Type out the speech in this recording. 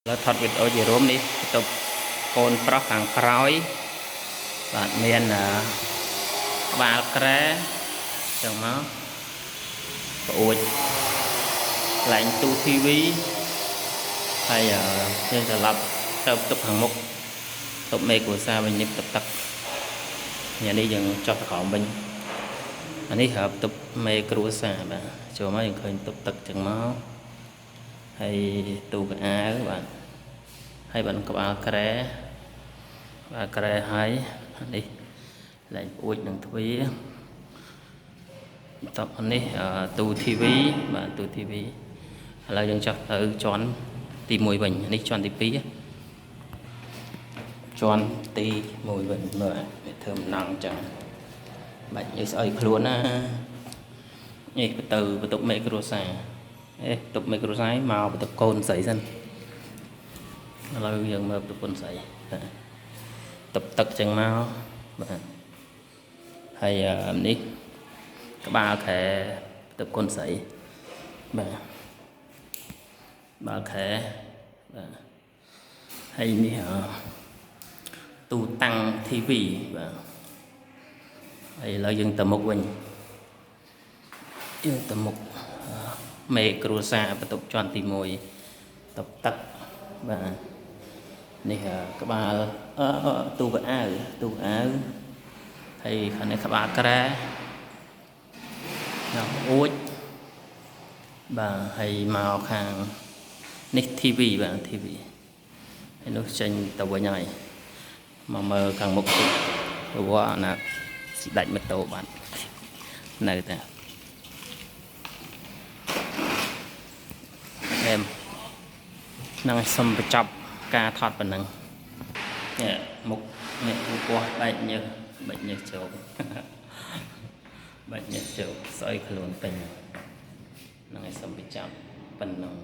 แล้วថតវីដេអូជារួមនេះទៅកូនប្រុសខាងក្រោយបាទមានក្បាលក្រែចឹងមកប្អួចកន្លែងទូ TV ហើយយើងត្រឡប់ទៅទុកខាងមុខទុកមេគ្រួសារវិញនេះទឹកទឹកញ៉ាំនេះយើងចុះទៅក្រោមវិញអានេះរាប់ទុកមេគ្រួសារបាទចូលមកយើងឃើញទុកទឹកចឹងមកហើយទូកអាវបាទហើយបានក្បាលក្រែហើយនេះឡើងប្អួចនឹងទ្វារតបនេះទូ TV បាទទូ TV ឥឡូវយើងចុះទៅជាន់ទី1វិញនេះជាន់ទី2ជាន់ទី1វិញមើលវាធ្វើម្ដងចឹងបាច់យើងស្អុយខ្លួនណានេះបន្ទប់មេគ្រួសារបន្ទប់មេគ្រួសារមកបន្ទប់កូនស្រីសិនឥឡូវយើងមើលប្រពន្ធស្រីទឹកចឹងមកបាទហើយនេះក្បាលខែបន្ទប់កូនស្រីបាទក្បាលខែបាទហើយនេះទូតាំង TV បាទហើយឥឡូវយើងទៅមុខវិញយើងទៅមុខមេគ្រួសារបន្ទប់ជាន់ទី1ទឹកបាទនេះក្បាលទូកអាវហើយខាងនេះក្បាលក្រែណាអួចបាទហើយមកខាងនេះ TV បាទ TV ហើយនោះចេញទៅវិញហើយមកមើលខាងមុខទៀតព្រោះអាណាស្ដាច់ម៉ូតូបាទនៅតែនឹងសូមបញ្ចប់ការថតប៉ុណ្ណឹងនេះមុខនេះពោះបែកញើសជោគបែកញើសជោគស្អុយខ្លួនពេញហ្នឹងហើយសូមបញ្ចប់ប៉ុណ្ណឹង